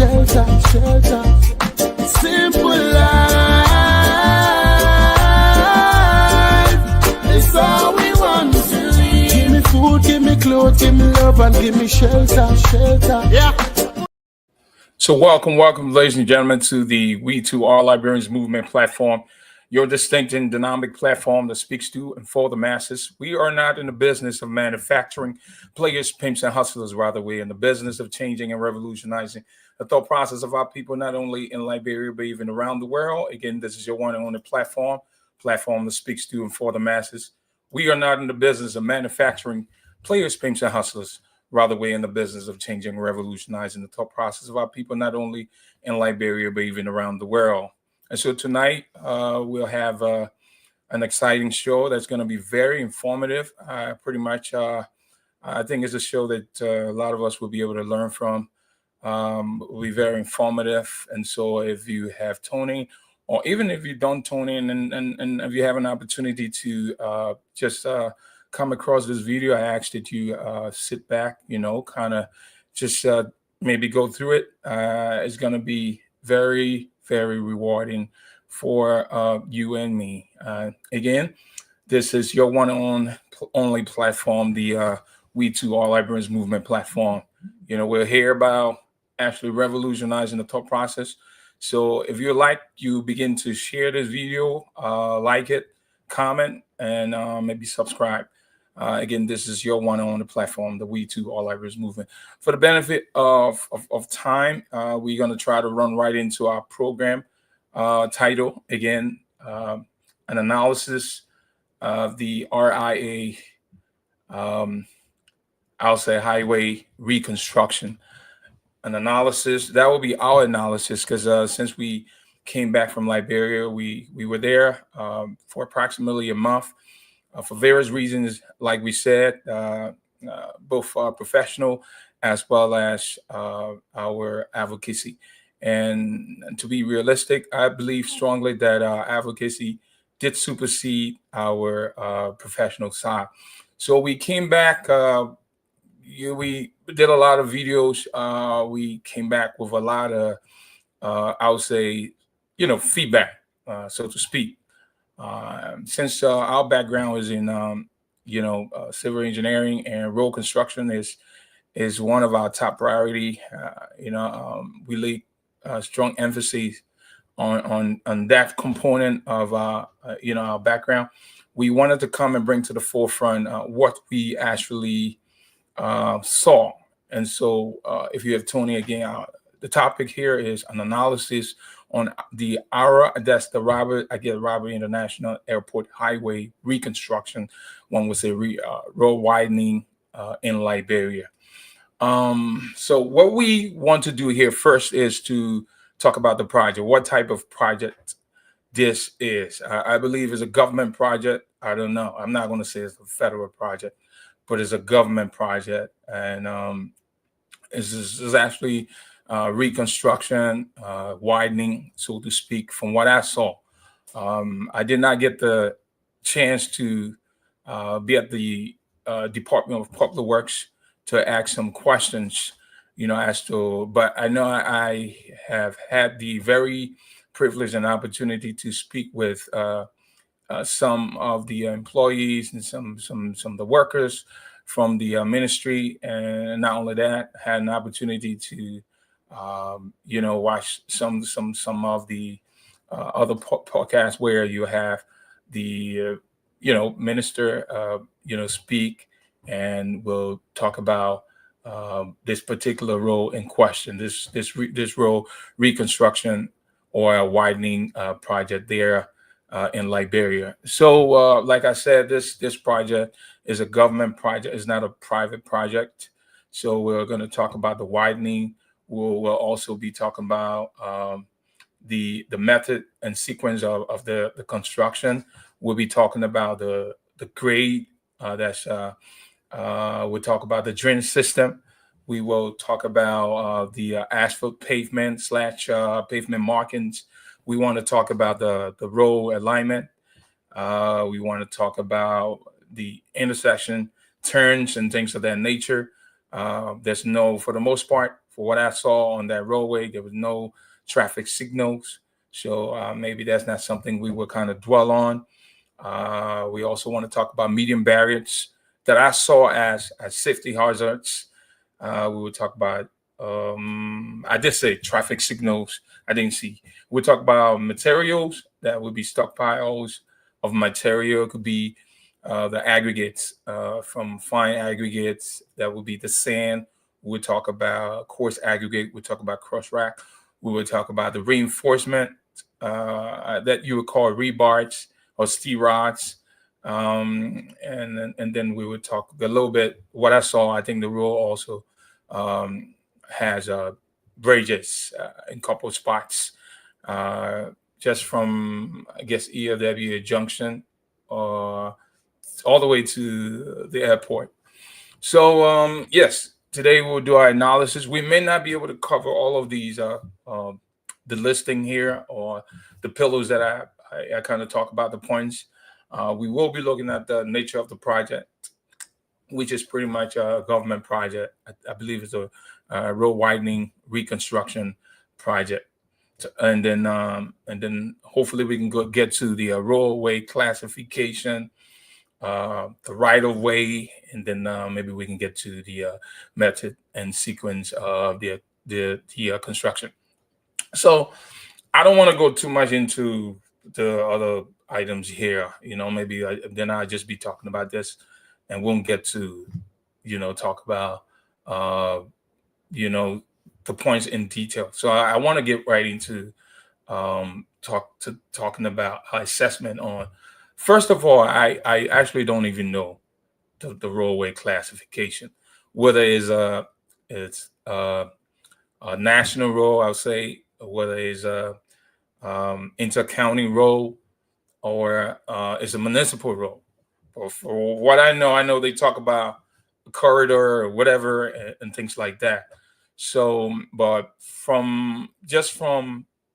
shelter, shelter. Simple life, it's all we want to live. Give me food, give me clothes, give me love, and give me shelter, shelter. Yeah. So welcome, ladies and gentlemen, to the We Too Are Librarians Movement platform, your distinct and dynamic platform that speaks to and for the masses. We are not in the business of manufacturing players, pimps, and hustlers. Rather, we're in the business of changing and revolutionizing the thought process of our people, not only in Liberia, but even around the world. Again, this is your one and only platform that speaks to and for the masses. We are not in the business of manufacturing players, pimps, and hustlers. Rather, we're in the business of changing and revolutionizing the thought process of our people, not only in Liberia, but even around the world. And so tonight, we'll have an exciting show that's going to be very informative. Pretty much, I think it's a show that a lot of us will be able to learn from. Will be very informative. And so if you have Tony, or even if you don't tune in, and if you have an opportunity to just come across this video, I ask that you sit back, kind of just maybe go through it. It's going to be very, very rewarding for you and me. Again, this is your one and only platform, the We Too Are Librarians Movement platform. We're here about actually revolutionizing the thought process. So if you begin to share this video, like it, comment, and maybe subscribe. Again, this is your one on the platform, the We Too Are Librarians Movement. For the benefit of time, we're going to try to run right into our program title. Again, an analysis of the RIA, I'll say highway reconstruction. An analysis, that will be our analysis, because since we came back from Liberia, we were there for approximately a month. For various reasons, like we said, both professional as well as our advocacy. And to be realistic, I believe strongly that our advocacy did supersede our professional side. So we came back, we did a lot of videos. We came back with a lot of, I would say, feedback, so to speak. Since our background is in civil engineering, and road construction is one of our top priority. We lay strong emphasis on that component of our background. We wanted to come and bring to the forefront what we actually saw. And so if you have Tony again, the topic here is an analysis on the ARA, that's the Robert International Airport Highway reconstruction. One would say road widening in Liberia. So what we want to do here first is to talk about the project, what type of project this is. I believe it's a government project. I don't know. I'm not going to say it's a federal project, but it's a government project. And this is actually reconstruction, widening, so to speak, from what I saw. I did not get the chance to be at the Department of Public Works to ask some questions, but I know I have had the very privilege and opportunity to speak with some of the employees and some of the workers from the ministry. And not only that, had an opportunity to watch some of the other podcasts where you have the minister speak, and we'll talk about this particular role in question, this role reconstruction or a widening project there in Liberia. So like I said, this project is a government project, it's not a private project. So we're going to talk about the widening. We'll also be talking about the method and sequence of the construction. We'll be talking about the grade. We'll talk about the drainage system. We will talk about the asphalt pavement / pavement markings. We want to talk about the road alignment. We want to talk about the intersection turns and things of that nature. For the most part, for what I saw on that roadway, there was no traffic signals. So maybe that's not something we will kind of dwell on. We also want to talk about medium barriers that I saw as safety hazards. We would talk about, I did say traffic signals. I didn't see. We talk about materials that would be stockpiles of material. It could be the aggregates, from fine aggregates. That would be the sand. We would talk about coarse aggregate. We talk about cross rack. We would talk about the reinforcement that you would call rebars or steel rods. And then we would talk a little bit what I saw. I think the rule also has bridges in couple spots, just from I guess ELW Junction all the way to the airport. So yes, today we'll do our analysis. We may not be able to cover all of these, the listing here or the pillars that I kind of talk about the points. We will be looking at the nature of the project, which is pretty much a government project. I believe it's a road widening reconstruction project. And then hopefully we can get to the roadway classification, the right of way, and then maybe we can get to the method and sequence of the construction. So I don't want to go too much into the other items here. Maybe then I'll just be talking about this, and won't get to, talk about, the points in detail. So I want to get right into talking about assessment on. First of all, I actually don't even know the roadway classification, whether it's a national road, I'll say, whether it's a inter-county road or it's a municipal road. For what I know they talk about a corridor or whatever and things like that. So, but from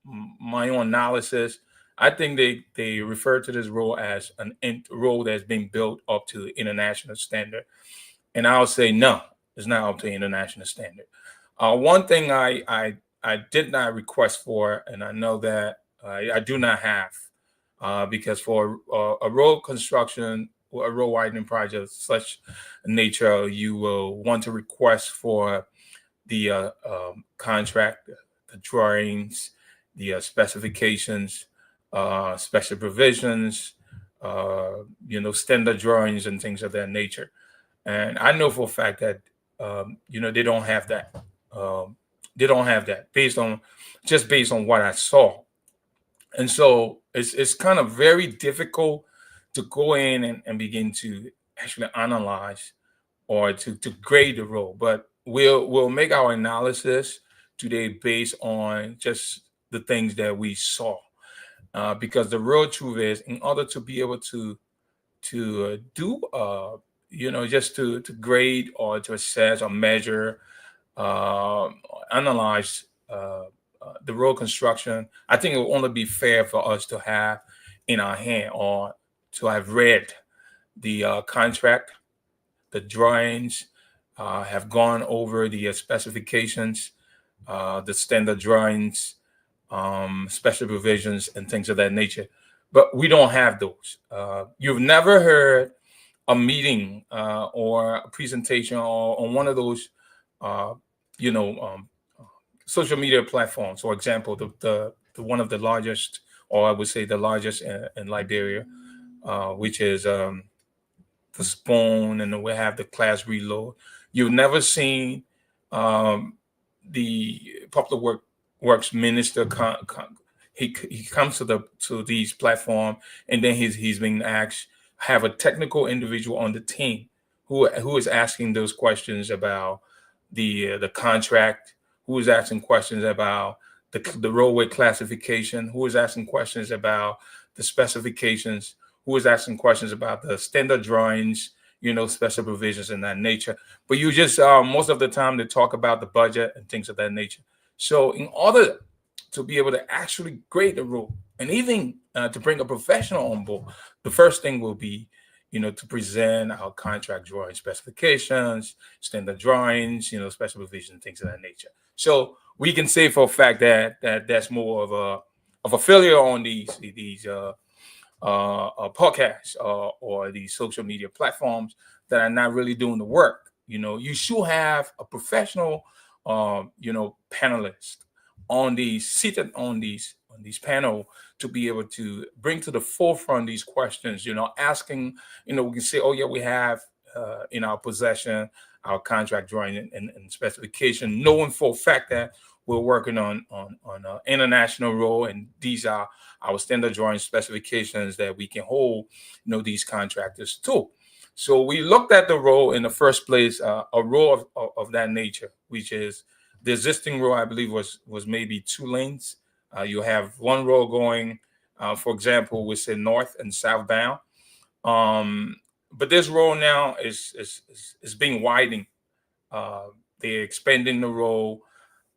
my own analysis, I think they refer to this road as road that's being built up to international standard, and I'll say no, it's not up to international standard. One thing I did not request for, and I know that I do not have, because for a road construction or a road widening project of such nature, you will want to request for the contract, the drawings, the specifications, special provisions, standard drawings and things of that nature. And I know for a fact that they don't have that. They don't have that based on what I saw. And so it's kind of very difficult to go in and begin to actually analyze or to grade the road. But we'll make our analysis today based on just the things that we saw. Because the real truth is, in order to be able to do just to grade or to assess or measure, analyze the road construction, I think it will only be fair for us to have in our hand or to have read the contract, the drawings, have gone over the specifications, the standard drawings, special provisions, and things of that nature. But we don't have those. You've never heard a meeting or a presentation or on one of those, social media platforms. For example, the one of the largest, or I would say the largest in Liberia, which is the Spoon, and then we have the Class Reload. You've never seen the Public Works Minister. He comes to these platform, and then he's being asked, have a technical individual on the team who is asking those questions about the contract, who is asking questions about the roadway classification, who is asking questions about the specifications, who is asking questions about the standard drawings, special provisions in that nature. But you just most of the time they talk about the budget and things of that nature. So in order to be able to actually grade the road and even to bring a professional on board, the first thing will be to present our contract drawing specifications, standard drawings, special provision, things of that nature. So we can say for a fact that that's more of a failure on these podcasts or these social media platforms that are not really doing the work. You should have a professional, panelist on these seated on these panel to be able to bring to the forefront these questions. Asking. We can say, oh yeah, we have in our possession our contract drawing and specification, knowing for a fact that we're working on international role, and these are our standard drawing specifications that we can hold, these contractors to. So we looked at the role in the first place, a role of that nature, which is the existing row. I believe was maybe 2 lanes. You have one row going, for example, we say north and southbound. But this row now is being widened. They're expanding the row.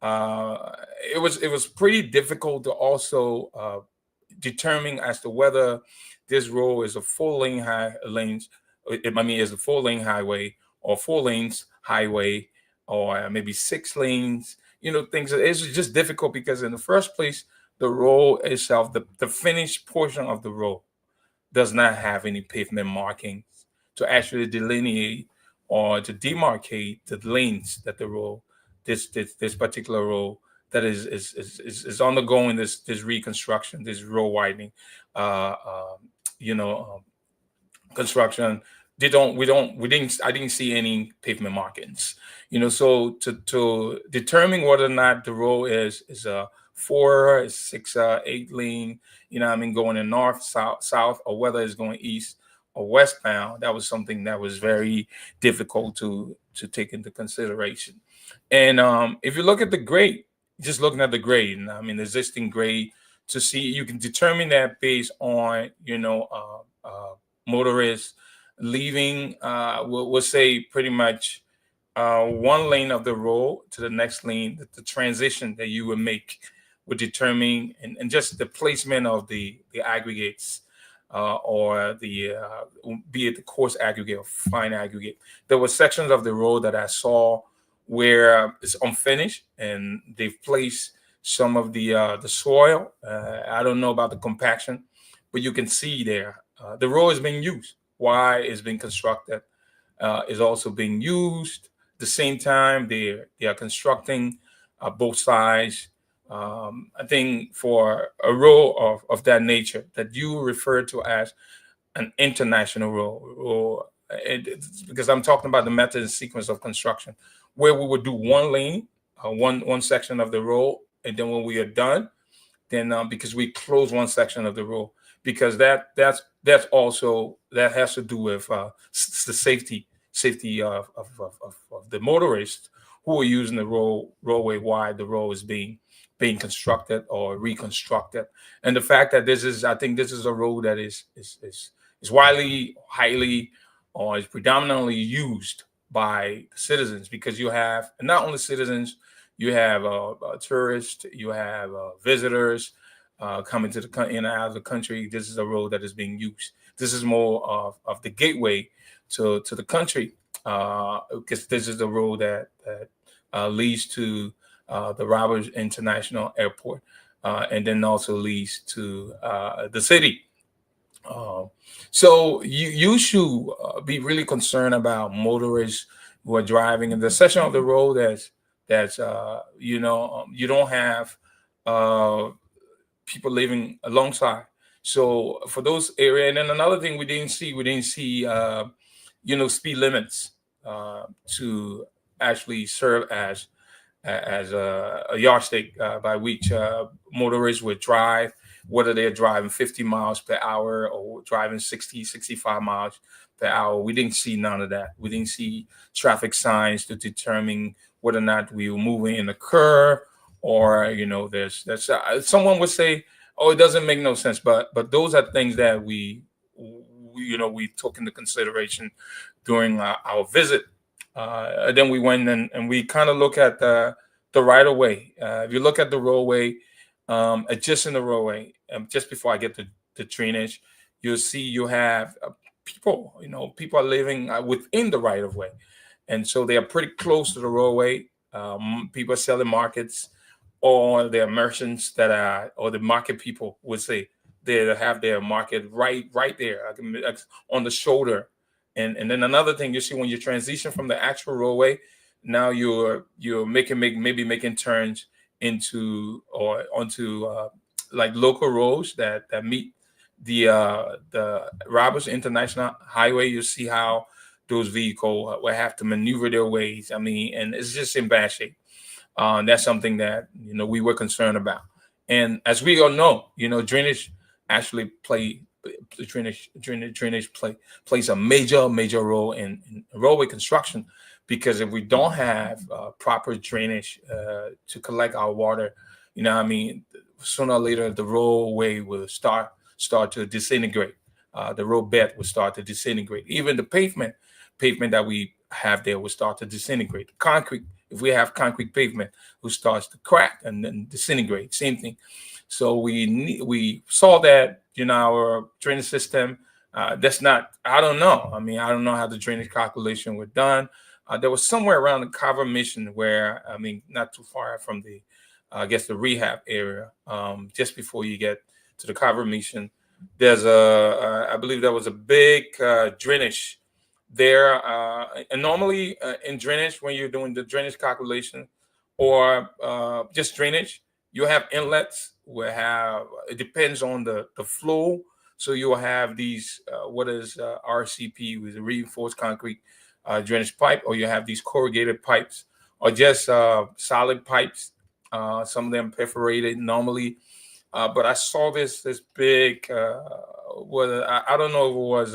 It was pretty difficult to also determine as to whether this road is a 4 lane lanes. I mean, is a 4 lane highway or 4 lanes highway or maybe 6 lanes. Things. It's just difficult because in the first place, the road itself, the finished portion of the road, does not have any pavement markings to actually delineate or to demarcate the lanes that the road, this particular road that is undergoing this reconstruction, this road widening, uh, uh, you know, um, construction. We didn't I didn't see any pavement markings. So to determine whether or not the road is a 4, 6, 8 lane, I mean, going in north, south, or whether it's going east or westbound, that was something that was very difficult to take into consideration. And if you look at the grade, just looking at the grade, and I mean the existing grade, to see, you can determine that based on motorists leaving, we'll say pretty much 1 lane of the road to the next lane. The transition that you would make would determine, and just the placement of the aggregates, or be it the coarse aggregate or fine aggregate. There were sections of the road that I saw where it's unfinished, and they've placed some of the soil. I don't know about the compaction, but you can see there the road is being used. Why it's being constructed is also being used. At the same time, they are constructing both sides. I think for a road of that nature that you refer to as an international road, because I'm talking about the method and sequence of construction, where we would do 1 lane, one section of the road, and then when we are done, then because we close one section of the road, because that's also that has to do with the safety of the motorists who are using the roadway while the road is being constructed or reconstructed. And the fact that I think this is a road that is widely, highly, or is predominantly used by citizens, because you have not only citizens, you have tourists, you have visitors coming to in and out of the country. This is a road that is being used. This is more of the gateway to the country, because this is the road that leads to the Roberts International Airport, and then also leads to the city. Uh, so you should be really concerned about motorists who are driving in the section of the road that's you don't have uh, people living alongside. So for those area, and then another thing we didn't see speed limits to actually serve as a yardstick by which motorists would drive, whether they're driving 50 miles per hour or driving 60, 65 miles per hour. We didn't see none of that. We didn't see traffic signs to determine whether or not we were moving in a curve, or there's someone would say, oh, it doesn't make no sense, but those are things that we took into consideration during our visit. And then we went and we kind of look at the right of way. If you look at the roadway, just in the roadway, just before I get to the drainage, you'll see you have people. People are living within the right of way, and so they are pretty close to the roadway. People are selling markets, or there are merchants that are, or the market people would say they have their market right there, like on the shoulder. And then another thing you see when you transition from the actual roadway, now you're maybe making turns into or onto like local roads that meet the Roberts International Highway. You see how those vehicles will have to maneuver their ways. I mean, and it's just in bad shape. That's something that we were concerned about. And as we all know, drainage actually plays a major role in roadway construction, because if we don't have proper drainage to collect our water, I mean, sooner or later the roadway will start to disintegrate. The road bed will start to disintegrate. Even the pavement that we have there will start to disintegrate. Concrete, if we have concrete pavement, will start to crack and then disintegrate. Same thing. So we saw that our drainage system. That's not. I don't know. I mean, I don't know how the drainage calculation were done. There was somewhere around the Carver Mission where, I mean, not too far from the, I guess, the rehab area, just before you get to the Carver Mission. There's I believe there was a big drainage there. And normally in drainage, when you're doing the drainage calculation or just drainage, you have inlets where it depends on the flow. So you'll have these, what is RCP, with reinforced concrete drainage pipe, or you have these corrugated pipes, or just solid pipes, some of them perforated normally. But I saw this big, I don't know if it was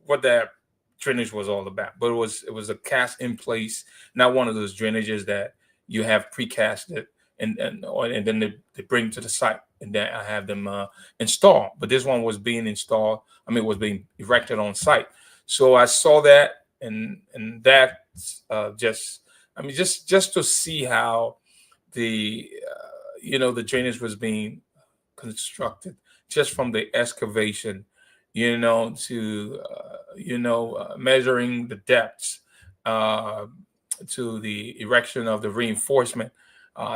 what that drainage was all about, but it was a cast in place, not one of those drainages that you have precasted and then they bring to the site and then I have them installed. But this one was being installed. I mean, it was being erected on site. So I saw that, and that just, I mean, just to see how the the drainage was being constructed, just from the excavation, to measuring the depths, to the erection of the reinforcement,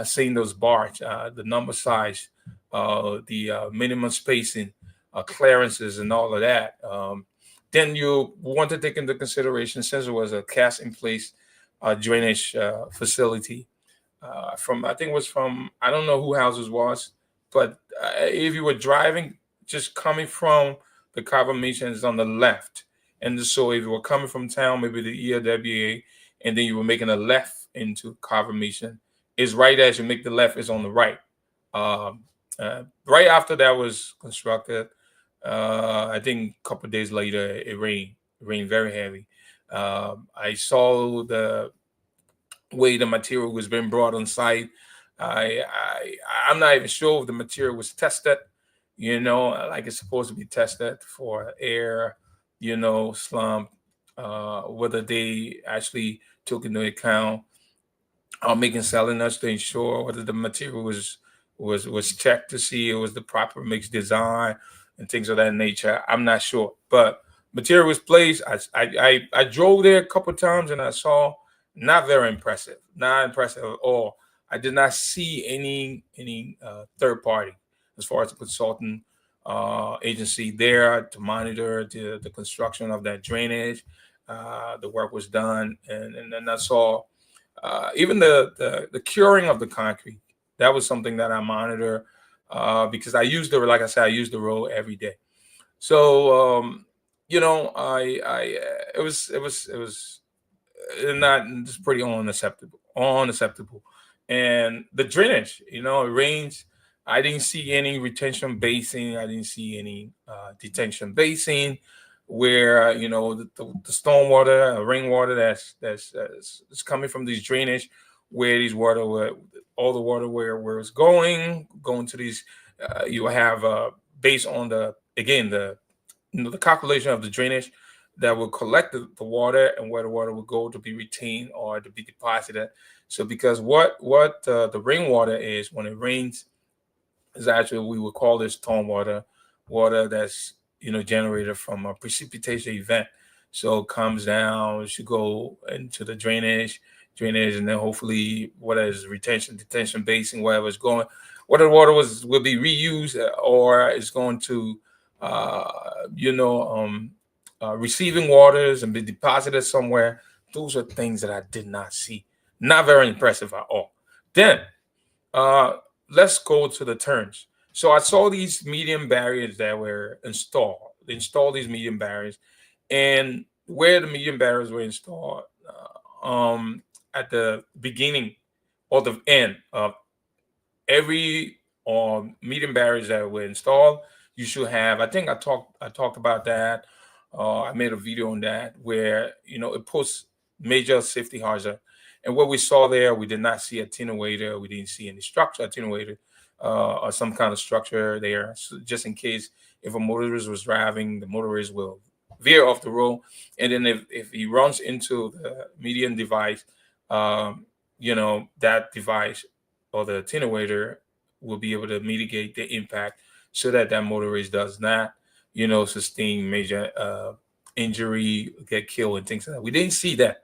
seeing those bars, the number size, the minimum spacing, clearances, and all of that. Then you want to take into consideration, since it was a cast in place drainage facility, I think it was from, I don't know who houses was, but if you were driving, just coming from the Carver Mission is on the left. And so if you were coming from town, maybe the ELWA, and then you were making a left into Carver Mission, is right as you make the left is on the right. Right after that was constructed, I think a couple of days later, it rained very heavy. I saw the way the material was being brought on site. I'm not even sure if the material was tested, like it's supposed to be tested for air, slump, whether they actually took into account making selling us to ensure whether the material was checked to see it was the proper mix design and things of that nature. I'm not sure, but material was placed. I drove there a couple of times and I saw, not very impressive, not impressive at all. I did not see any third party as far as the consultant agency there to monitor the construction of that drainage. The work was done, and then I saw even the curing of the concrete. That was something that I monitor because I use like I said, I use the road every day. So I it was not, it's pretty unacceptable. And the drainage, it rains. I didn't see any retention basin. I didn't see any detention basin where the storm water, rainwater that's coming from these drainage, where these all the water where it's going to these. You have based on the calculation of the drainage that will collect the water and where the water will go to be retained or to be deposited. So because what the rainwater is when it rains is actually, we would call this storm water that's generated from a precipitation event. So it comes down, it should go into the drainage, and then hopefully whether it's retention, detention basin, wherever it's going, whether the water will be reused or it's going to, uh, you know, um, receiving waters and be deposited somewhere. Those are things that I did not see. Not very impressive at all. Then uh, let's go to the turns. So I saw these medium barriers that were installed. They installed these medium barriers, and where the medium barriers were installed, at the beginning or the end of every medium barriers that were installed, you should have. I think I talked about that. I made a video on that where it puts major safety hazard. And what we saw there, we did not see attenuator. We didn't see any structure attenuator or some kind of structure there. So just in case if a motorist was driving, the motorist will veer off the road. And then if he runs into the median device, that device or the attenuator will be able to mitigate the impact so that motorist does not, sustain major injury, get killed, and things like that. We didn't see that.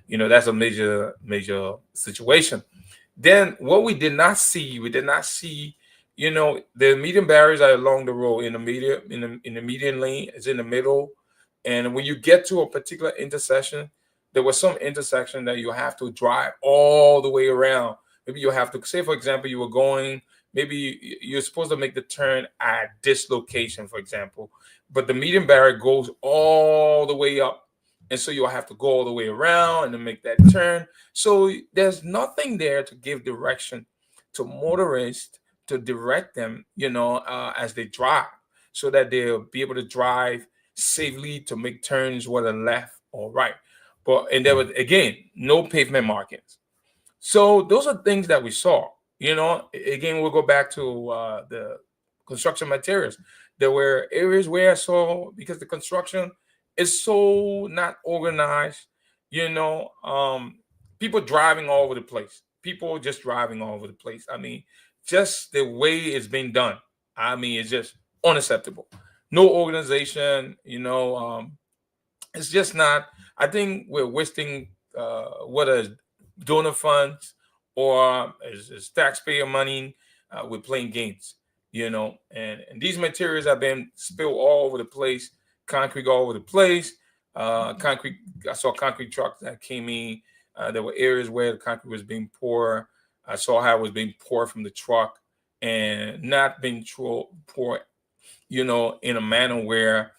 That's a major situation. Then what we did not see, the median barriers are along the road in the median in the median lane is in the middle, and when you get to a particular intersection, there was some intersection that you have to drive all the way around. Maybe you have to say, for example, you were going, maybe you're supposed to make the turn at this location, for example, but the median barrier goes all the way up. And so you'll have to go all the way around and then make that turn. So there's nothing there to give direction to motorists to direct them, as they drive, so that they'll be able to drive safely to make turns, whether left or right. And there was again no pavement markings. So those are things that we saw. Again, we'll go back to the construction materials. There were areas where I saw, because the construction is so not organized, people driving all over the place. People just driving all over the place. I mean, just the way it's being done. I mean, it's just unacceptable. No organization, it's just not. I think we're wasting whether it's donor funds or is taxpayer money. We're playing games, and these materials have been spilled all over the place, concrete all over the place. Concrete. I saw concrete trucks that came in. There were areas where the concrete was being poured. I saw how it was being poured from the truck and not being poured, in a manner where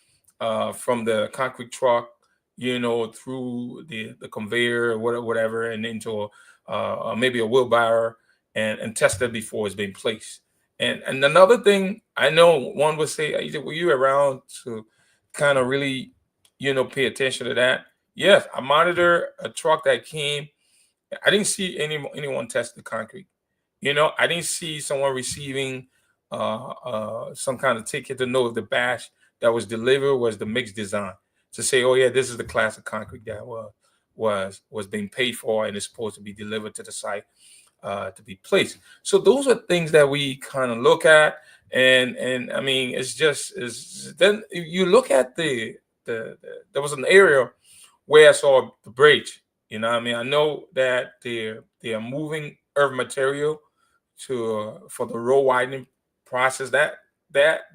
from the concrete truck, through the conveyor or whatever, and into maybe a wheelbarrow and tested before it's being placed. And another thing, I know one would say, were you around to kind of really, pay attention to that? Yes, I monitor a truck that came. I didn't see anyone test the concrete. I didn't see someone receiving some kind of ticket to know if the batch that was delivered was the mixed design, to say, oh yeah, this is the class of concrete that was being paid for and is supposed to be delivered to the site to be placed. So those are things that we kind of look at, and I mean, is then you look at there was an area where I saw the bridge. I mean, I know that they are moving earth material to for the road widening process. That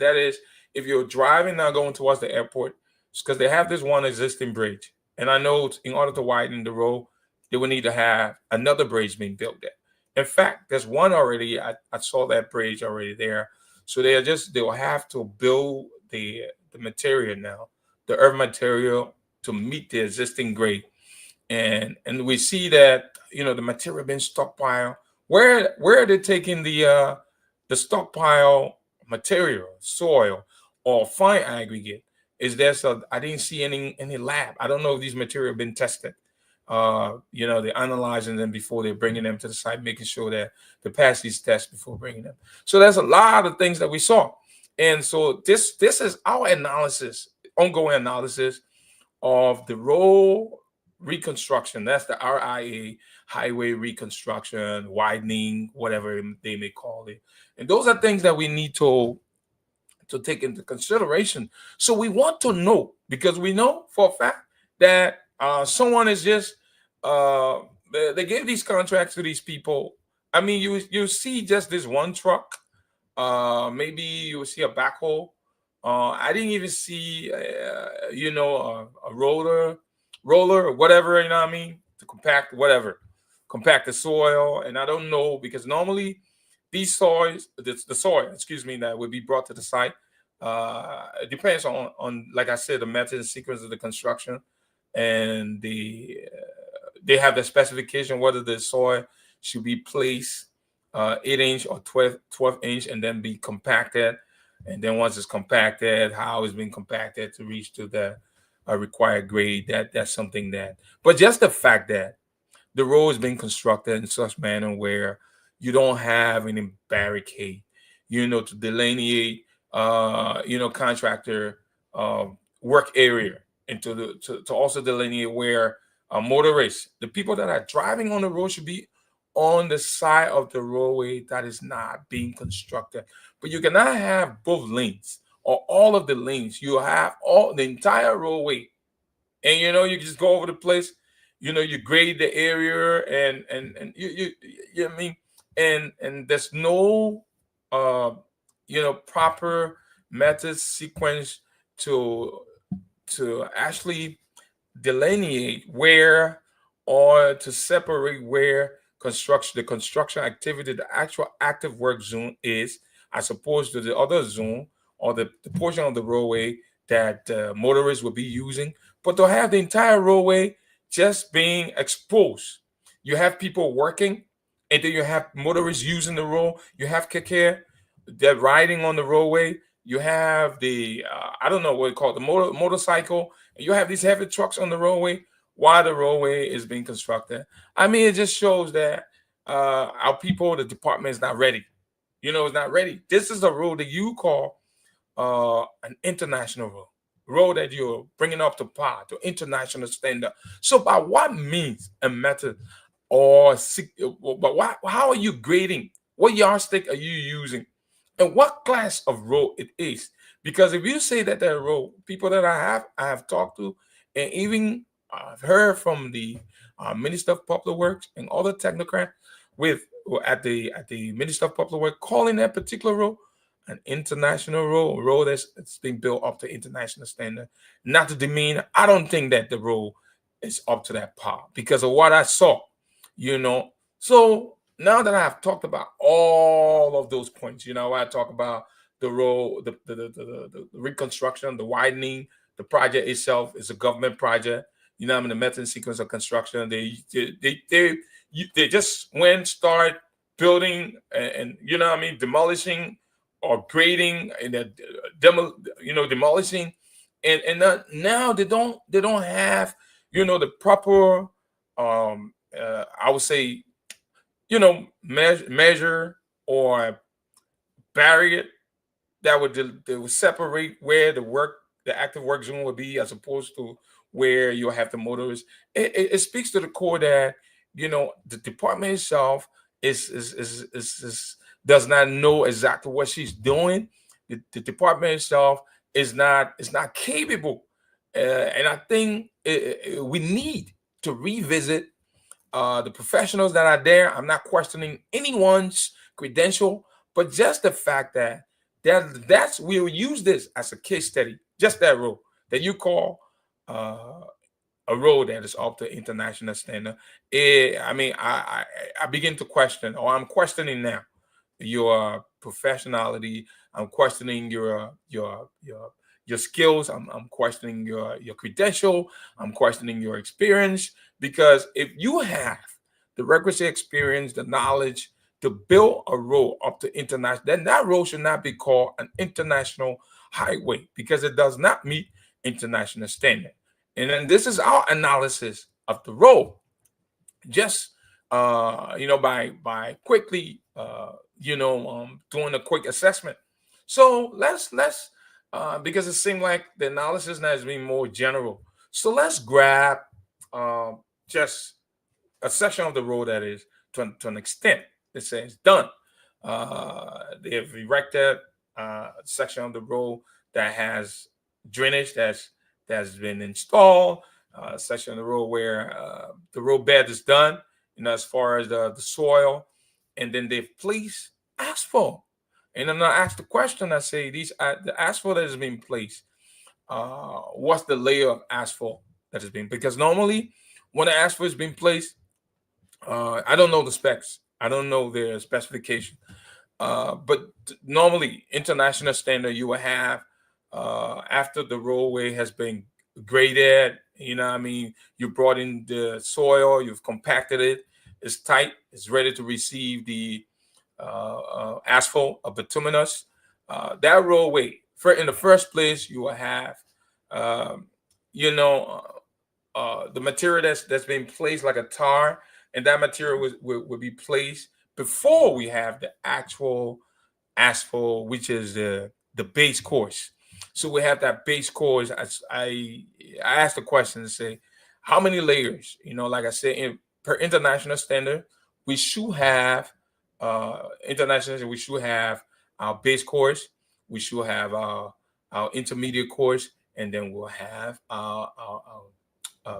is, if you're driving now going towards the airport, because they have this one existing bridge, and I know in order to widen the road, they will need to have another bridge being built there. In fact, there's one already. I saw that bridge already there. So they'll have to build the material now, the earth material, to meet the existing grade. And we see that the material being stockpiled. Where are they taking the stockpile material, soil, or fine aggregate? Is there so I didn't see any lab. I don't know if these material have been tested. They're analyzing them before they're bringing them to the site, making sure that they pass these tests before bringing them. So there's a lot of things that we saw. And so this is our analysis, ongoing analysis of the road reconstruction. That's the RIA, highway reconstruction, widening, whatever they may call it. And those are things that we need to to take into consideration. So we want to know, because we know for a fact that someone is just they gave these contracts to these people. I mean, you see just this one truck. Maybe you will see a backhoe. I didn't even see, a roller or whatever. You know what I mean? To compact whatever, compact the soil. And I don't know, because normally these soils, the soil, excuse me, that would be brought to the site. It depends on like I said, the method and sequence of the construction, and they have the specification whether the soil should be placed 8-inch or 12-inch, and then be compacted. And then once it's compacted, how it's been compacted to reach to the required grade. That's something that. But just the fact that the road is being constructed in such manner where you don't have any barricade, to delineate, contractor uh, work area, and to also delineate where motorists, the people that are driving on the road, should be on the side of the roadway that is not being constructed. But you cannot have both lanes or all of the lanes. You have all the entire roadway, and you just go over the place. You grade the area, and you know what I mean, and there's no proper method sequence to actually delineate where, or to separate where the construction activity, the actual active work zone is, as opposed to the other zone, or the portion of the roadway that motorists will be using. But to have the entire roadway just being exposed, you have people working, and then you have motorists using the road. You have keke, they're riding on the roadway. You have the I don't know what you call it, the motorcycle. And you have these heavy trucks on the roadway while the roadway is being constructed. I mean, it just shows that our people, the department, is not ready. It's not ready. This is a road that you call an international road that you're bringing up to par, to international standard. So, by what means and method, but how are you grading? What yardstick are you using? And what class of road it is? Because if you say that the road, people that I have talked to, and even I've heard from the Minister of Public Works and other technocrats with at the Minister of Public Works, calling that particular road an international road that's been built up to international standard. Not to demean, I don't think that the road is up to that par because of what I saw. So now that I have talked about all of those points, I talk about the road, the reconstruction, the widening, the project itself is a government project. I mean, the method and sequence of construction. They just went start building, and what I mean, demolishing or grading, and demolishing, and now they don't have the proper I would say measure or barrier that would separate where the active work zone would be, as opposed to where you have the motorists. It speaks to the core that the department itself does not know exactly what she's doing. The department itself is not capable, and I think we need to revisit the professionals that are there. I'm not questioning anyone's credential, but just the fact that's we'll use this as a case study. Just that road that you call uh, a road that is up to international standard. I mean, I begin to question, or I'm questioning now, your professionality. I'm questioning your skills. I'm questioning your credential. I'm questioning your experience, because if you have the requisite experience, the knowledge to build a road up to international, then that road should not be called an international highway, because it does not meet international standard. And then this is our analysis of the road, just by quickly doing a quick assessment. So let's because it seemed like the analysis now is being more general. So let's grab just a section of the road that is to an extent. It says done. They have erected section of the road that has drainage that's been installed, section of the road where the road bed is done, as far as the soil, and then they've placed asphalt. And then I ask the question, I say, the asphalt that is being placed, what's the layer of asphalt that is being, because normally when the asphalt is being placed, I don't know the specs, I don't know their specification, but normally international standard, you will have, after the roadway has been graded, what I mean, you brought in the soil, you've compacted it, it's tight, it's ready to receive the asphalt or bituminous. That roadway, in the first place, you will have, um, you know, the material that's being placed like a tar, and that material will be placed before we have the actual asphalt, which is the base course. So we have that base course. I asked the question to say, how many layers? Like I said, per international standard, we should have international. We should have our base course. We should have our intermediate course, and then we'll have our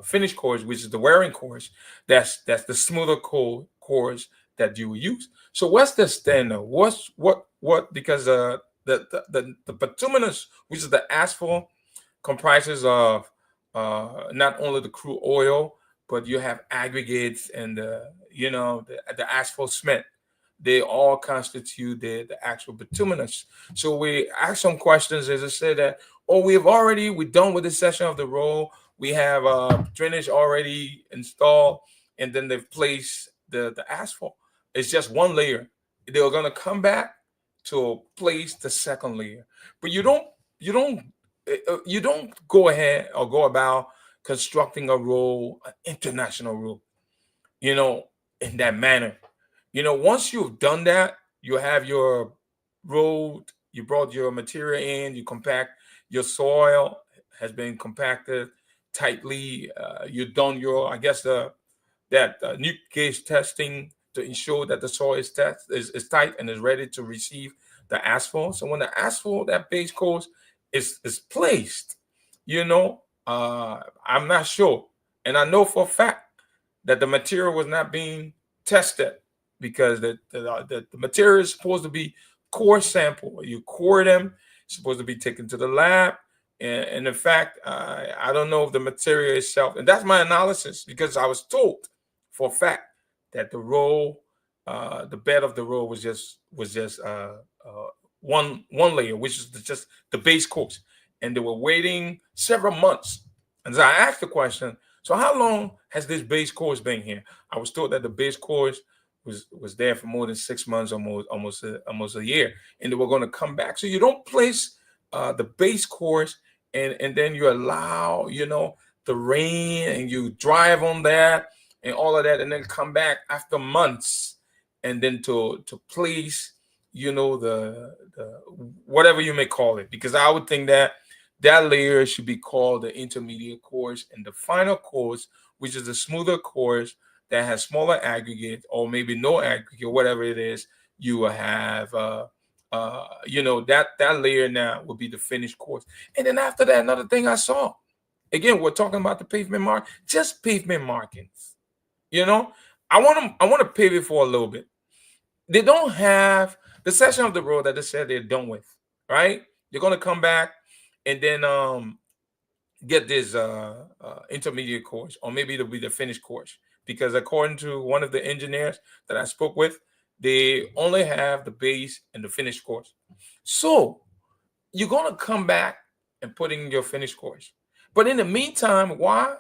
finish course, which is the wearing course. That's the smoother course that you will use. So what's the standard? What? Because the bituminous, which is the asphalt, comprises of not only the crude oil, but you have aggregates and the asphalt cement. They all constitute the actual bituminous. So we ask some questions, as I said, that, oh, we're done with this section of the road. We have drainage already installed, and then they've placed the asphalt. It's just one layer. They're gonna come back to place the second layer, but you don't go ahead or go about constructing a road, an international road, you know, in that manner. Once you've done that, you have your road, you brought your material in, you compact, your soil has been compacted tightly. You've done your, I guess, that nuke gauge testing to ensure that the soil is tight and is ready to receive the asphalt. So when the asphalt, that base course, is placed, I'm not sure, and I know for a fact that the material was not being tested, because the material is supposed to be core sample. You core them, it's supposed to be taken to the lab. And in fact, I don't know if the material itself, and that's my analysis, because I was told for a fact that the bed of the road was just one layer, which is just the base course, and they were waiting several months. And so I asked the question, so how long has this base course been here? I was told that the base course was there for more than 6 months, almost a year, and they were going to come back. So you don't place the base course and then you allow the rain, and you drive on that and all of that, and then come back after months, and then to place the whatever you may call it, because I would think that layer should be called the intermediate course, and the final course, which is the smoother course that has smaller aggregate or maybe no aggregate, whatever it is, you will have that layer now will be the finished course. And then after that, another thing I saw, again, we're talking about the pavement mark, just pavement markings. I want to pave it for a little bit. They don't have the section of the road that they said they're done with, right? They're going to come back and then get this intermediate course, or maybe it'll be the finished course, because according to one of the engineers that I spoke with, they only have the base and the finished course. So you're going to come back and put in your finished course. But in the meantime, why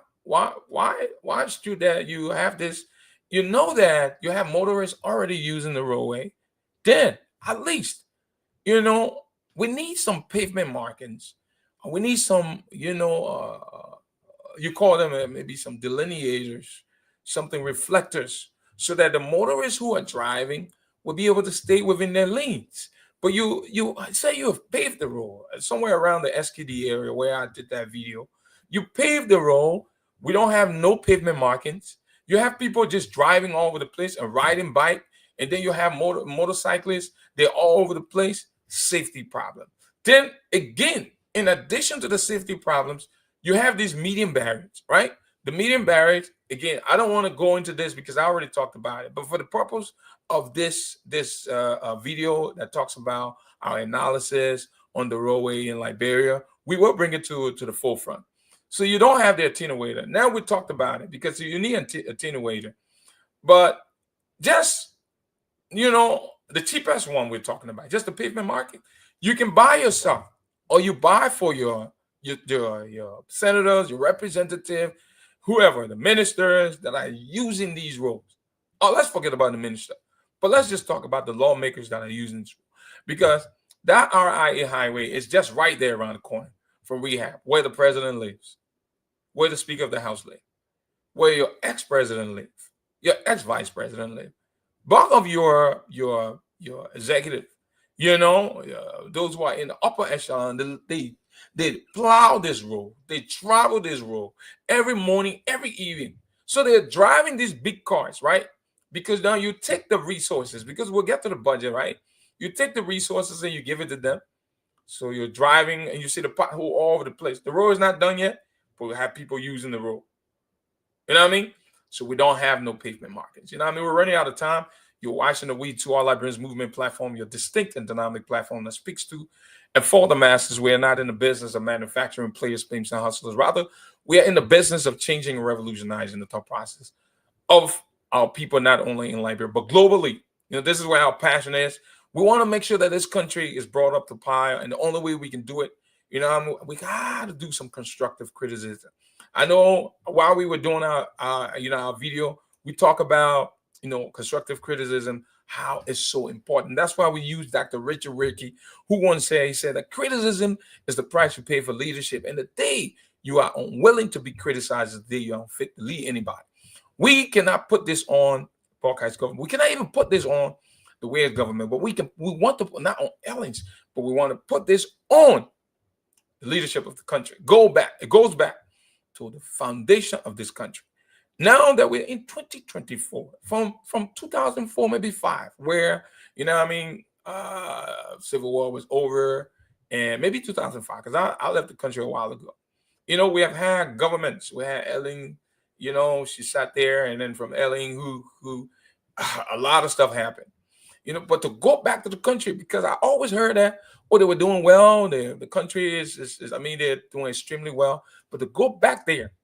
should that you have this? That you have motorists already using the roadway. Then at least, we need some pavement markings. We need some, you call them maybe some delineators, something reflectors, so that the motorists who are driving will be able to stay within their lanes. But you say you have paved the road somewhere around the SKD area where I did that video. You paved the road. We don't have no pavement markings. You have people just driving all over the place and riding bike, and then you have motorcyclists. They're all over the place. safety problem. Then again, in addition to the safety problems, you have these medium barriers, right? The medium barriers, again, I don't want to go into this because I already talked about it, but for the purpose of this video that talks about our analysis on the roadway in Liberia, we will bring it to the forefront. So you don't have the attenuator. Now we talked about it because you need an attenuator. But just, the cheapest one we're talking about, just the pavement market, you can buy yourself, or you buy for your senators, your representative, whoever, the ministers that are using these roads. Oh, let's forget about the minister. But let's just talk about the lawmakers that are using this, because that RIA highway is just right there around the corner from rehab, where the president lives, where the Speaker of the House lives, where your ex-president lives, your ex-vice president lives. Both of your executive, those who are in the upper echelon, they plow this road, they travel this road every morning, every evening. So they're driving these big cars, right? Because now you take the resources, because we'll get to the budget, right? You take the resources and you give it to them. So you're driving and you see the pothole all over the place. The road is not done yet, but we have people using the road. You know what I mean? So we don't have no pavement markets. You know what I mean? We're running out of time. You're watching the We To All Librarians Movement platform, your distinct and dynamic platform that speaks to and for the masses. We are not in the business of manufacturing players, pimps, and hustlers. Rather, we are in the business of changing and revolutionizing the thought process of our people, not only in Liberia, but globally. This is where our passion is. We want to make sure that this country is brought up to par, and the only way we can do it, we got to do some constructive criticism. I know while we were doing our video, we talk about, constructive criticism, how it's so important. That's why we use Dr. Richard Rickey, who once said that criticism is the price you pay for leadership. And the day you are unwilling to be criticized is the day you're unfit to lead anybody. We cannot put this on Buckeye's government. We cannot even put this on the Wales government, but we want to put not on Ellens, but we want to put this on the leadership of the country. It goes back to the foundation of this country. Now that we're in 2024, from 2004, maybe 5, where, Civil War was over, and maybe 2005, because I left the country a while ago. We have had governments. We had Ellen, she sat there, and then from Ellen, who a lot of stuff happened. But to go back to the country, because I always heard that, they were doing well. The country they're doing extremely well. But to go back there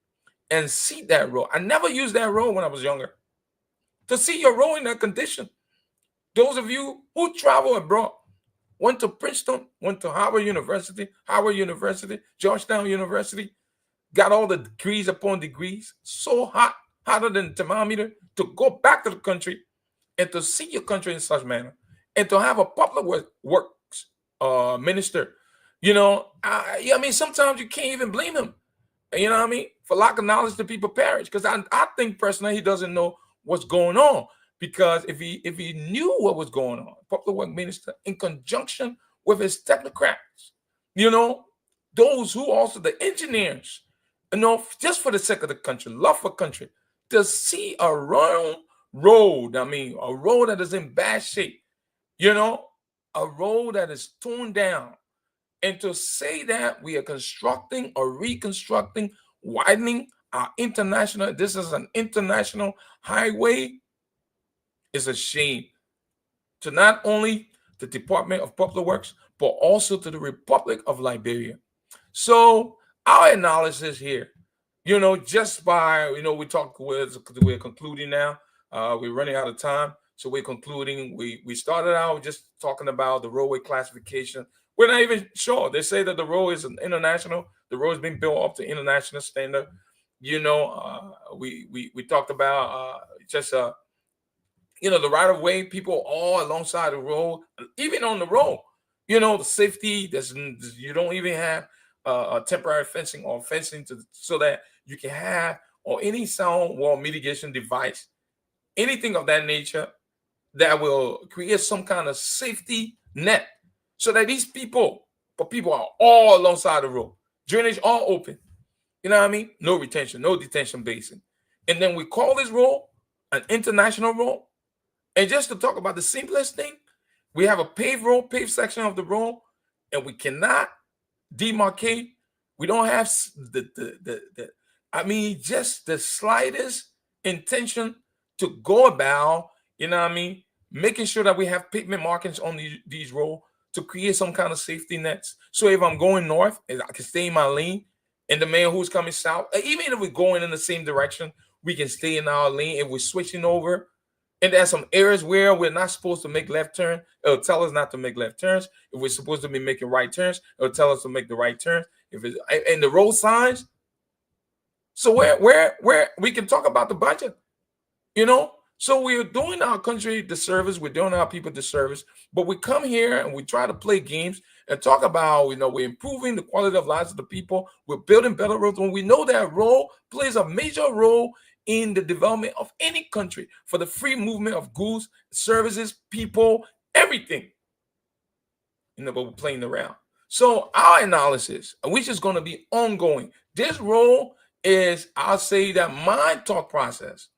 and see that road, I never used that road when I was younger. To see your road in that condition, those of you who travel abroad, went to Princeton, went to Howard University, Georgetown University, got all the degrees upon degrees, so hot, hotter than the thermometer, to go back to the country and to see your country in such manner, and to have a public works minister, sometimes you can't even blame him. For lack of knowledge, the people perish. Because I think personally he doesn't know what's going on. Because if he knew what was going on, public work minister, in conjunction with his technocrats, those who also the engineers, just for the sake of the country, love for country, to see a road, a road that is in bad shape, a road that is torn down, and to say that we are constructing or reconstructing, widening our this is an international highway, is a shame to not only the Department of Public Works, but also to the Republic of Liberia. So our analysis here, just by, we're concluding now. We're running out of time. So we're concluding. We started out just talking about the roadway classification. We're not even sure. They say that the road is an international. The road is being built up to international standard. We talked about the right of way, people all alongside the road, even on the road. The safety. You don't even have a temporary fencing or fencing so that you can have, or any sound wall mitigation device, anything of that nature that will create some kind of safety net, so that these people are all alongside the road, drainage all open. No retention, no detention basin. And then we call this road an international road. And just to talk about the simplest thing, We have a paved road, paved section of the road, and we cannot demarcate. We don't have I mean, just the slightest intention to go about, you know what I mean, making sure that we have pavement markings on these roads to create some kind of safety nets. So if I'm going north, I can stay in my lane, and the man who's coming south, even if we're going in the same direction, we can stay in our lane. If we're switching over, and there's some areas where we're not supposed to make left turn, it'll tell us not to make left turns. If we're supposed to be making right turns, it'll tell us to make the right turns. If it's and the road signs. So where we can talk about the budget, you know. So we're doing our country the service, we're doing our people the service, but we come here and we try to play games and talk about, you know, we're improving the quality of lives of the people, we're building better roads when we know that road plays a major role in the development of any country for the free movement of goods, services, people, everything. You know, but we're playing around. So our analysis, which is going to be ongoing, this role is, I'll say that my thought process,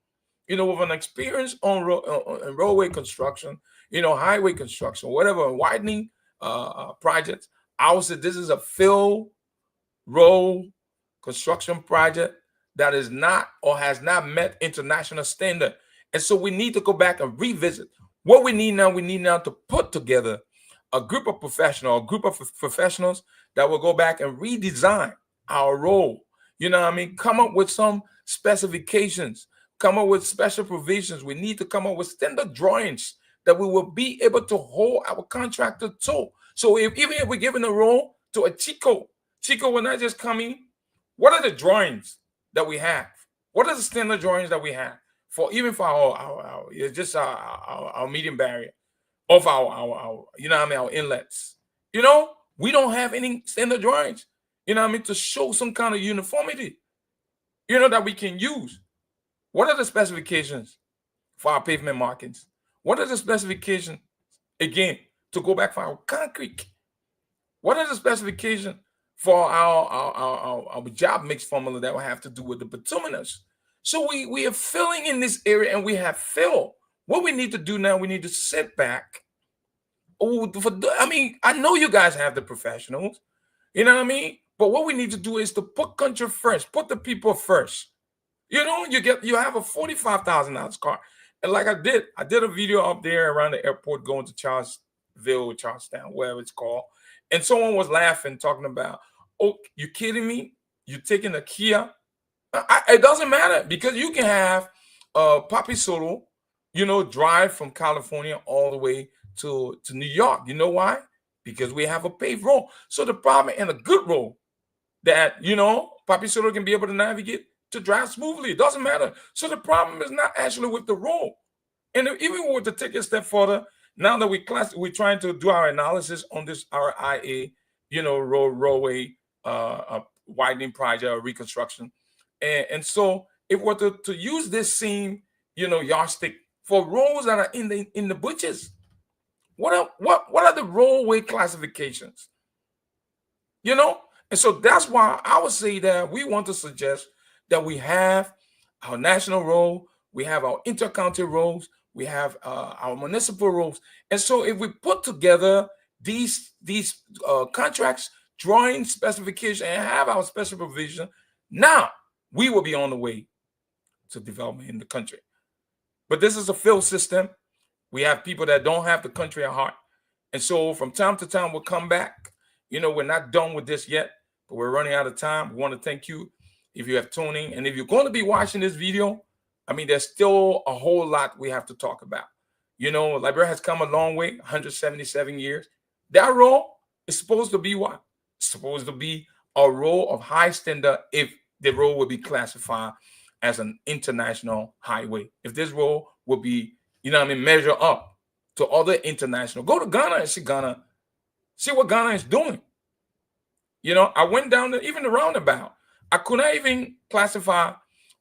you know, with an experience on roadway construction, you know, highway construction, whatever, widening projects, I would say this is a fill road construction project that is not or has not met international standard. And so we need to go back and revisit what we need now. We need now to put together a group of professionals that will go back and redesign our role. You know what I mean? Come up with some specifications, come up with special provisions. We need to come up with standard drawings that we will be able to hold our contractor to. So even if we're giving a role to a Chico will not just come in. What are the drawings that we have? What are the standard drawings that we have for even for our just our medium barrier of our you know what I mean, our inlets? You know, we don't have any standard drawings, you know what I mean, to show some kind of uniformity, you know, that we can use. What are the specifications for our pavement markings? What are the specifications, again, to go back for our concrete? What are the specifications for our job mix formula that will have to do with the bituminous? So we are filling in this area, and we have filled. What we need to do now, we need to sit back. I mean, I know you guys have the professionals, you know what I mean? But what we need to do is to put country first, put the people first. You know, you have a $45,000 car. And like I did a video up there around the airport going to Charlestown, wherever it's called. And someone was laughing, talking about, oh, you kidding me? You taking a Kia? It doesn't matter, because you can have Papi Soto, you know, drive from California all the way to New York. You know why? Because we have a paved road. So the problem, and a good road that, you know, Papi Soto can be able to navigate to drive smoothly. It doesn't matter. So the problem is not actually with the road. And even with to take a step further, now that we're trying to do our analysis on this RIA, you know, roadway widening project or reconstruction, and so if we're to use this same, you know, yardstick for roads that are in the butches, what are the roadway classifications? You know, and so that's why I would say that we want to suggest that we have our national road, we have our intercounty roads, we have our municipal roads. And so if we put together these contracts, drawing specification, and have our special provision, now we will be on the way to development in the country. But this is a field system. We have people that don't have the country at heart. And so from time to time, we'll come back. You know, we're not done with this yet, but we're running out of time. We want to thank you if you have tuning. And if you're going to be watching this video, I mean, there's still a whole lot we have to talk about. You know, Liberia has come a long way, 177 years. That role is supposed to be what? It's supposed to be a role of high standard if the road will be classified as an international highway. If this road will be, you know what I mean, measure up to other international. Go to Ghana and see Ghana. See what Ghana is doing. You know, I went down to even the roundabout. I could not even classify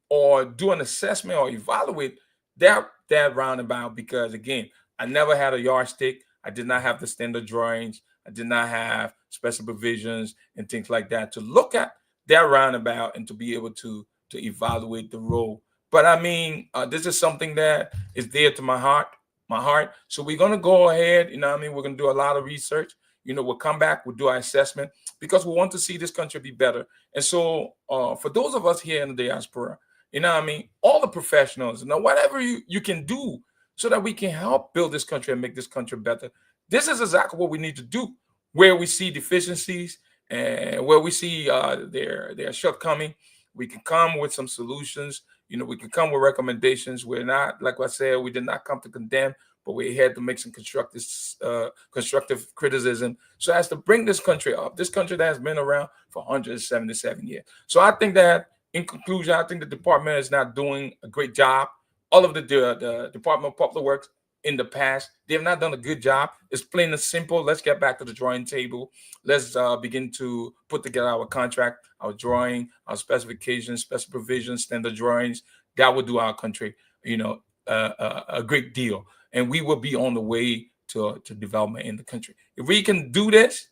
or do an assessment or evaluate that roundabout because, again, I never had a yardstick. I did not have the standard drawings. I did not have special provisions and things like that to look at that roundabout and to be able to evaluate the road. But I mean, this is something that is dear to my heart. my heart. So we're gonna go ahead, you know what I mean? We're gonna do a lot of research. We'll come back, we'll do our assessment because we want to see this country be better. And so for those of us here in the diaspora, you know what I mean, all the professionals, whatever you can do so that we can help build this country and make this country better. This is exactly what we need to do. Where we see deficiencies and where we see their shortcoming, we can come with some solutions. We can come with recommendations. We're not, like I said, we did not come to condemn, but we had to make some constructive criticism so as to bring this country up. This country that has been around for 177 years. So I think that, in conclusion, I think the department is not doing a great job. All of the Department of Public Works in the past, they have not done a good job. It's plain and simple. Let's get back to the drawing table. Let's begin to put together our contract, our drawing, our specifications, special provisions, standard drawings. That will do our country, a great deal. And we will be on the way to development in the country. If we can do this,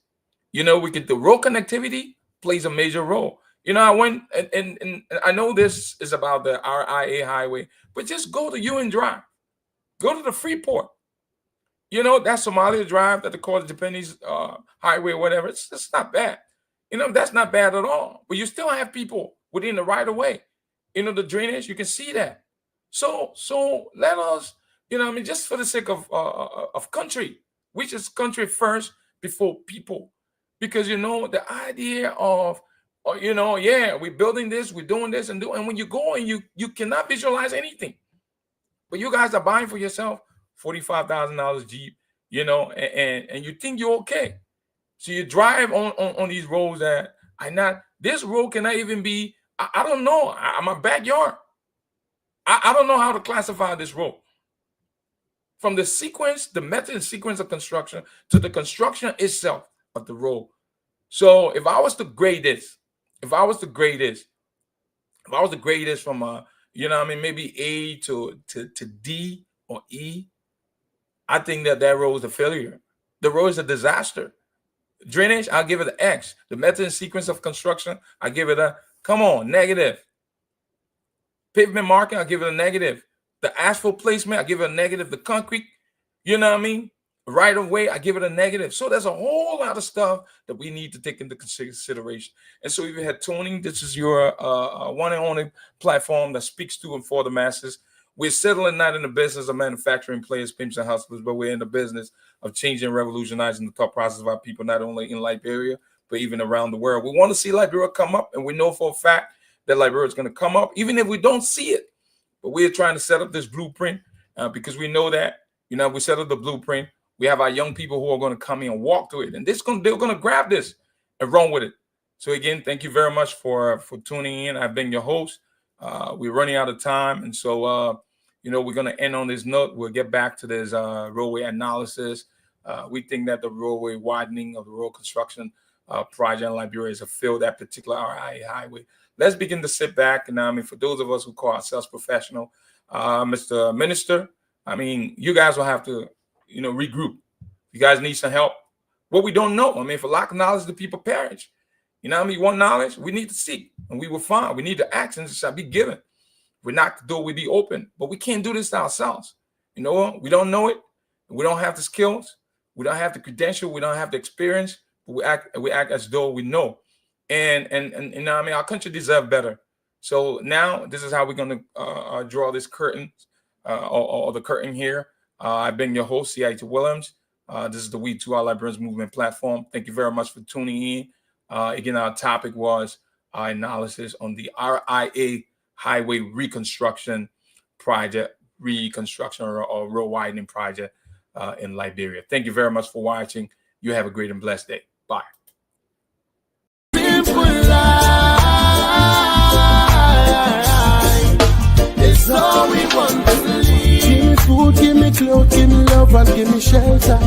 we can do road connectivity plays a major role. I went and I know this is about the RIA highway, but just go to UN Drive. Go to the Freeport. That Somalia Drive, that they call the Japanese highway or whatever. It's not bad. That's not bad at all. But you still have people within the right of way. The drainage, you can see that. So let us, just for the sake of country, which is country first before people. Because, the idea of, we're building this, we're doing this, and when you go and you cannot visualize anything. But you guys are buying for yourself $45,000 Jeep, and you think you're okay. So you drive on these roads that are not, this road cannot even be, I don't know, my backyard. I don't know how to classify this road. From the sequence, the method and sequence of construction to the construction itself of the road. So if I was to grade this from maybe A to D or E, I think that road is a failure. The road is a disaster. Drainage, I'll give it an X. The method and sequence of construction, I give it a, negative. Pavement marking, I'll give it a negative. The asphalt placement, I give it a negative. The concrete, right away, I give it a negative. So there's a whole lot of stuff that we need to take into consideration. And so if you had tuning, this is your one and only platform that speaks to and for the masses. We're certainly not in the business of manufacturing players, pimps, and hustlers, but we're in the business of changing and revolutionizing the thought process of our people, not only in Liberia, but even around the world. We want to see Liberia come up, and we know for a fact that Liberia is going to come up, even if we don't see it. But we're trying to set up this blueprint because we know that, we set up the blueprint. We have our young people who are going to come in and walk through it, and they're going to grab this and run with it. So again, thank you very much for tuning in. I've been your host. We're running out of time, and so we're going to end on this note. We'll get back to this roadway analysis. We think that the roadway widening of the road construction project in Liberia is a failed that particular RIA highway. Let's begin to sit back, and for those of us who call ourselves professional, Mr. Minister, you guys will have to regroup. You guys need some help. What we don't know, for lack of knowledge, the people perish. You want knowledge? We need to seek, and we will find. We need the actions shall be given. We're not the door, we be open, but we can't do this to ourselves. We don't know it. We don't have the skills. We don't have the credential. We don't have the experience. But we act as though we know. And our country deserves better. So now this is how we're going to draw this curtain or the curtain here. I've been your host, C.I.T. Williams. This is the We Too Are Liberians Movement platform. Thank you very much for tuning in. Again, our topic was our analysis on the RIA highway reconstruction project, or road widening project in Liberia. Thank you very much for watching. You have a great and blessed day. Bye. It's all we want to believe. Give me food, give me clothes, give me love, and give me shelter.